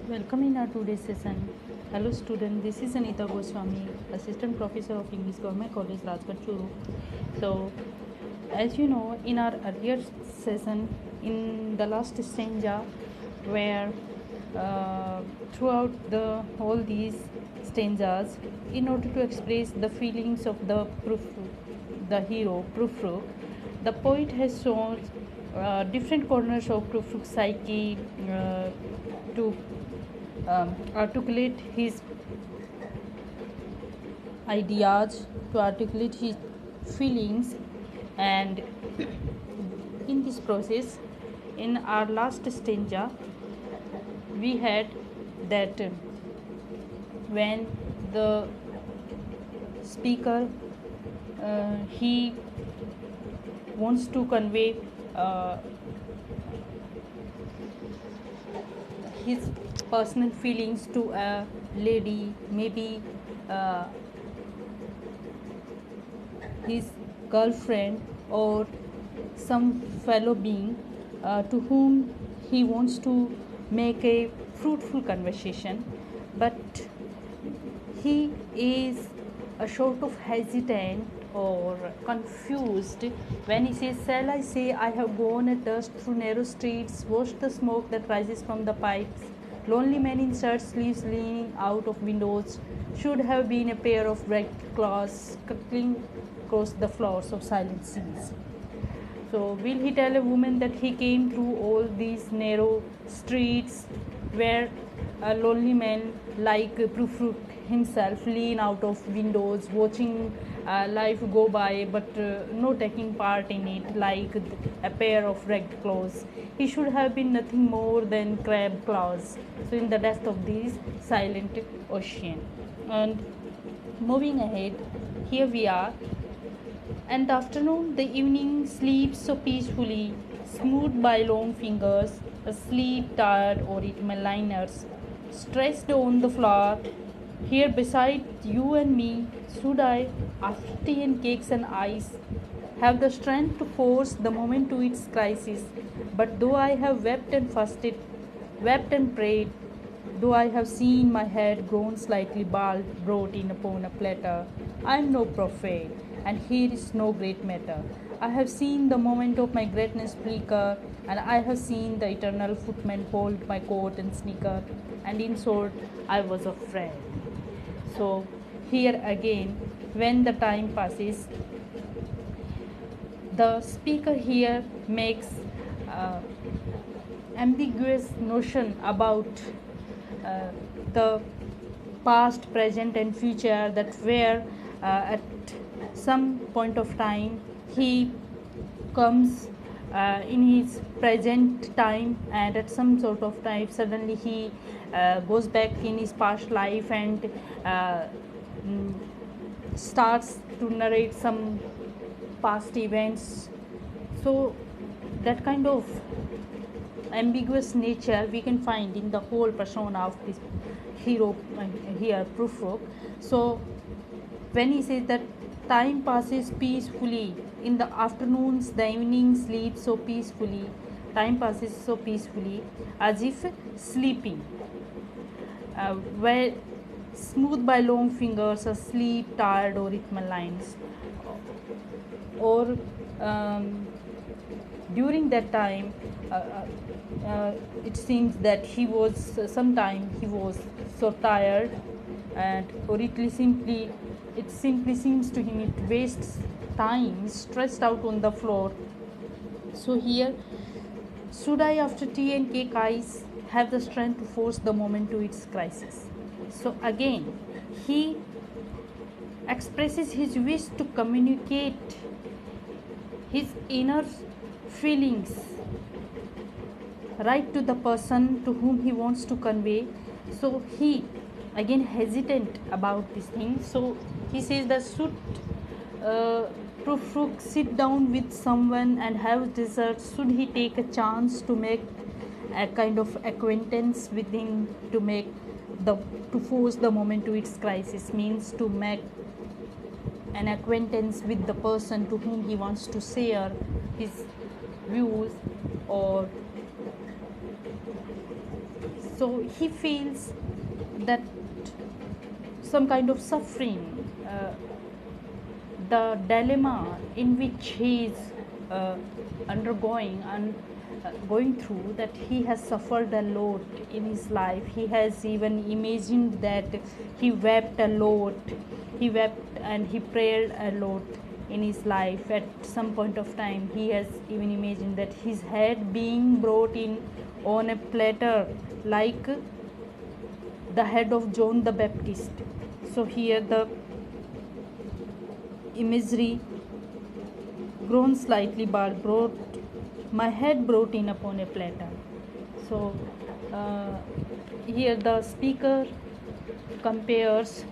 Welcome in our today's session. Hello student, this is Anita Goswami, Assistant Professor of English Government College, Rajgarh, Churu. So, as you know, in our earlier session, in the last stanza, where throughout all these stanzas, in order to express the feelings of the hero Prufrook, the poet has shown different corners of Prufrook's psyche to articulate his ideas, to articulate his feelings, and in this process, in our last stanza, we had that when the speaker he wants to convey his personal feelings to a lady, maybe uh, his girlfriend or some fellow being to whom he wants to make a fruitful conversation, but he is a sort of hesitant or confused when he says, "Shall I say I have gone at dusk through narrow streets, watched the smoke that rises from the pipes, lonely men in shirt sleeves leaning out of windows, should have been a pair of ragged claws scuttling across the floors of silent seas." So, will he tell a woman that he came through all these narrow streets where a lonely man like Prufrook himself lean out of windows, watching life go by, but no taking part in it, like a pair of ragged claws? He should have been nothing more than crab claws. So, in the depth of this silent ocean. And moving ahead, here we are. And afternoon, the evening sleeps so peacefully, smoothed by long fingers, asleep, tired, or it maliners, stretched on the floor. Here beside you and me, should I, after tea and cakes and ice, have the strength to force the moment to its crisis? But though I have wept and fasted, wept and prayed, though I have seen my head grown slightly bald, brought in upon a platter, I am no prophet, and here is no great matter. I have seen the moment of my greatness flicker, and I have seen the eternal footman hold my coat and sneaker, and in short, I was afraid. So, here again, when the time passes, the speaker here makes uh, ambiguous notion about uh, the past, present, and future, that where at some point of time he comes in his present time, and at some sort of time suddenly he goes back in his past life and mm, starts to narrate some past events. So that kind of ambiguous nature we can find in the whole persona of this hero here, Prufrook. So when he says that time passes peacefully in the afternoons, the evening sleeps so peacefully, time passes so peacefully, as if sleeping, where smooth by long fingers, asleep, tired, or rhythmal lines, or during that time it seems that he was sometime he was so tired, and or it simply seems to him it wastes time stretched out on the floor. So here, should I, after tea and cake ice, have the strength to force the moment to its crisis? So again, he expresses his wish to communicate his inner feelings right to the person to whom he wants to convey. So he again hesitant about this thing. So he says that should uh, Prufrook sit down with someone and have dessert, should he take a chance to make a kind of acquaintance with him, to make the to force the moment to its crisis, means to make an acquaintance with the person to whom he wants to share his views, or So he feels that some kind of suffering, the dilemma in which he is undergoing and going through, that he has suffered a lot in his life. He has even imagined that he wept a lot, he wept and he prayed a lot in his life. At some point of time he has even imagined that his head being brought in on a platter like the head of John the Baptist. So here the imagery grown slightly but brought my head brought in upon a platter. So here the speaker compares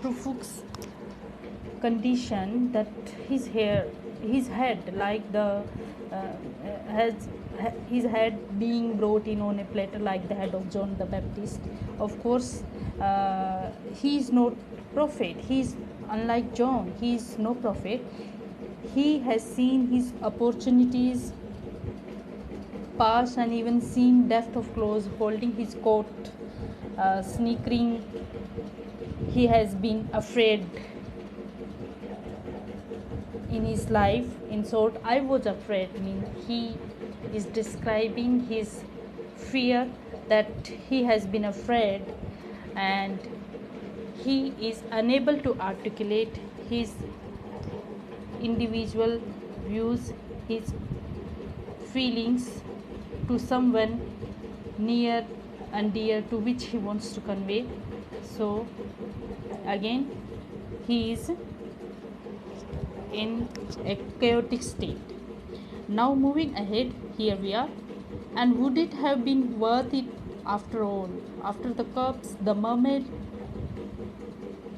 Rufuk's condition, that his head like the has his head being brought in on a platter like the head of John the Baptist. Of course, he is not prophet. He is unlike John. He is no prophet. He has seen his opportunities pass and even seen death of close, holding his coat, snickering. He has been afraid in his life. In short, I was afraid. He is describing his fear, that he has been afraid, and he is unable to articulate his individual views, his feelings to someone near and dear to which he wants to convey. So again, he is in a chaotic state. Now moving ahead, here we are. And would it have been worth it after all? After the cups, the mermaid,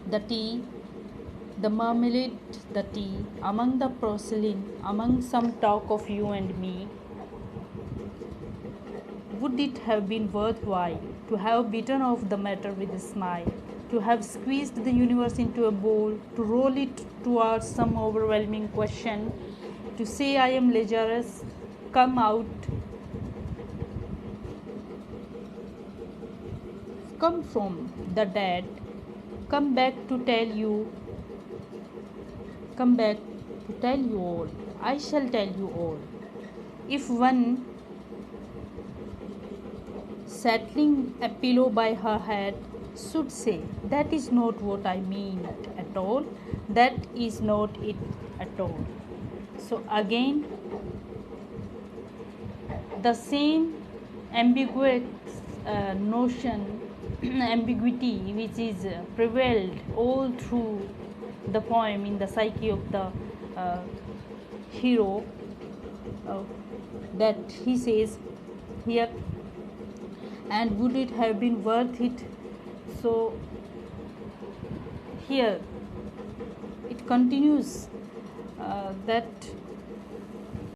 the tea, the marmalade, the tea, among the porcelain, among some talk of you and me, would it have been worthwhile to have bitten off the matter with a smile, to have squeezed the universe into a bowl, to roll it towards some overwhelming question, to say I am Lazarus, come out, come from the dead, come back to tell you, come back to tell you all, I shall tell you all. If one settling a pillow by her head should say, that is not what I mean at all, that is not it at all. So again, the same ambiguous notion, ambiguity which is prevailed all through the poem in the psyche of the hero, that he says here, and would it have been worth it? So here it continues that